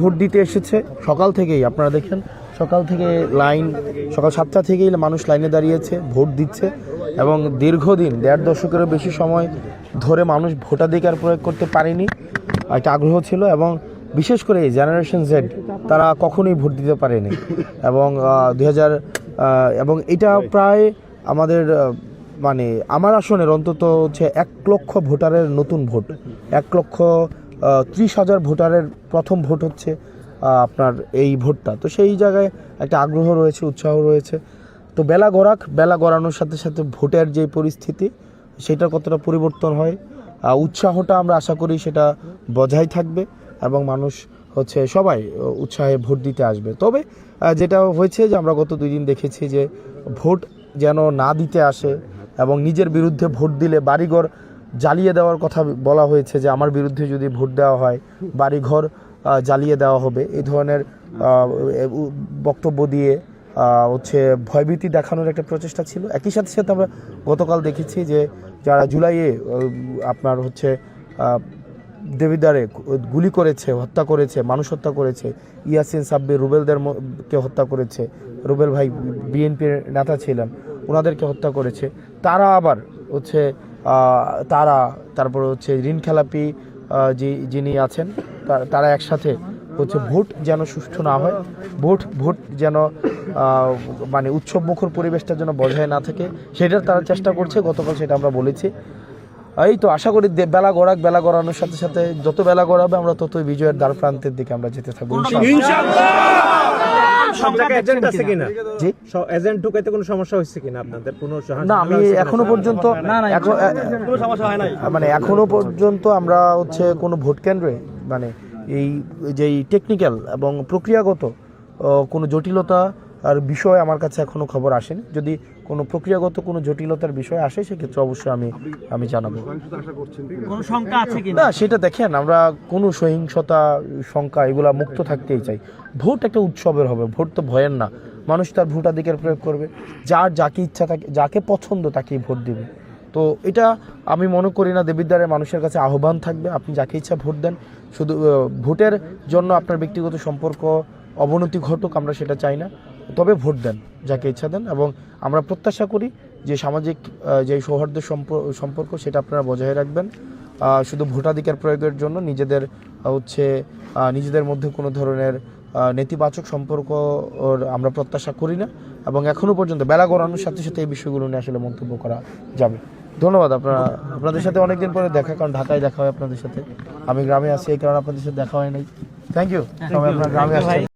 Vote দিতে এসেছে সকাল থেকেই, আপনারা দেখেন সকাল থেকে লাইন, সকাল 7টা থেকেই মানুষ লাইনে দাঁড়িয়েছে, ভোট দিচ্ছে এবং দীর্ঘদিন 1.5 দশকেরও বেশি সময় ধরে মানুষ ভোটাধিকার প্রয়োগ করতে পারেনি। একটা আগ্রহ ছিল এবং বিশেষ করে জেনারেশন জেড তারা কখনোই ভোট দিতে পারেনি এবং 2000 এবং এটা প্রায় আমাদের মানে আমার আসনের অন্তত হচ্ছে 1 লক্ষ ভোটারের নতুন ভোট, 1,30,000 ভোটারের প্রথম ভোট হচ্ছে আপনার এই ভোটটা। তো সেই জায়গায় একটা আগ্রহ রয়েছে, উৎসাহ রয়েছে। তো বেলা গড়ানোর সাথে সাথে ভোটের যে পরিস্থিতি সেটা কতটা পরিবর্তন হয়, উৎসাহটা আমরা আশা করি সেটা বজায় থাকবে এবং মানুষ হচ্ছে সবাই উৎসাহে ভোট দিতে আসবে। তবে যেটা হয়েছে যে আমরা গত 2 দিন দেখেছি যে ভোট যেন না দিতে আসে এবং নিজের বিরুদ্ধে ভোট দিলে বাড়িঘর জ্বালিয়ে দেওয়ার কথা বলা হয়েছে, যে আমার বিরুদ্ধে যদি ভোট দেওয়া হয় বাড়িঘর জ্বালিয়ে দেওয়া হবে, এই ধরনের বক্তব্য দিয়ে হচ্ছে ভয়ভীতি দেখানোর একটা প্রচেষ্টা ছিল। একই সাথে সাথে আমরা গতকাল দেখেছি যে যারা জুলাইয়ে আপনার হচ্ছে দেবিদ্বারে গুলি করেছে, হত্যা করেছে, মানুষ হত্যা করেছে, ইয়াসিন সাব্বির রুবেলদেরকে হত্যা করেছে, রুবেল ভাই বিএনপির নেতা ছিলেন, ওনাদেরকে হত্যা করেছে, তারা আবার হচ্ছে তারপরে হচ্ছে ঋণ খেলাপি যিনি আছেন তারা একসাথে হচ্ছে ভোট যেন সুষ্ঠু না হয়, ভোট যেন মানে উৎসবমুখর পরিবেশটার জন্য বজায় না থাকে, সেটার তারা চেষ্টা করছে। গতকাল সেটা আমরা বলেছি। এই তো আশা করি বেলা গড়ানোর সাথে সাথে যত বেলা গড়াবে আমরা ততই বিজয়ের দ্বার প্রান্তের দিকে আমরা যেতে থাকবো ইনশাআল্লাহ। সব জায়গায় এজেন্ট আছে কিনা? জি, এজেন্ট ঢুকাইতে কোনো সমস্যা হচ্ছে কিনা আপনাদের? না, আমি এখনো পর্যন্ত কোনো সমস্যা হয় নাই। মানে এখনো পর্যন্ত আমরা হচ্ছে কোনো ভোট কেন্দ্রে মানে এই যেই টেকনিক্যাল এবং প্রক্রিয়াগত কোনো জটিলতা আর বিষয় আমার কাছে এখনো খবর আসেনি। যদি কোনো প্রক্রিয়াগত কোনো জটিলতার বিষয় আসে সেক্ষেত্রে অবশ্যই আমি জানাবো। কোনো শঙ্কা আছে কি না সেটা দেখেন, আমরা কোনো সহিংসতা শঙ্কা এগুলা মুক্ত থাকতেই চাই। ভোট একটা উৎসবের হবে, ভোট তো ভয়ের না। মানুষ তার ভোটাধিকার প্রয়োগ করবে, যাকে ইচ্ছা থাকে, যাকে পছন্দ তাকেই ভোট দিবে। তো এটা আমি মনে করি না দেবিদ্বারের মানুষের কাছে আহ্বান থাকবে আপনি যাকে ইচ্ছা ভোট দেন। শুধু ভোটের জন্য আপনার ব্যক্তিগত সম্পর্ক অবনতি ঘটুক আমরা সেটা চাই না, তবে ভোট দেন যাকে ইচ্ছা দেন। এবং আমরা প্রত্যাশা করি যে সামাজিক যে সৌহার্দ্য সম্পর্ক সেটা আপনারা বজায় রাখবেন। শুধু ভোটাধিকার প্রয়োগের জন্য নিজেদের মধ্যে কোনো ধরনের নেতিবাচক সম্পর্ক আমরা প্রত্যাশা করি না এবং এখনও পর্যন্ত বেলা গড়ানোর সাথে সাথে এই বিষয়গুলো নিয়ে আসলে মন্তব্য করা যাবে। ধন্যবাদ। আপনাদের সাথে অনেকদিন পরে দেখা, কারণ ঢাকায় দেখা হয় আপনাদের সাথে, আমি গ্রামে আছি এই কারণে আপনাদের সাথে দেখা হয় নাই। Thank you. আপনার গ্রামে আসছেন।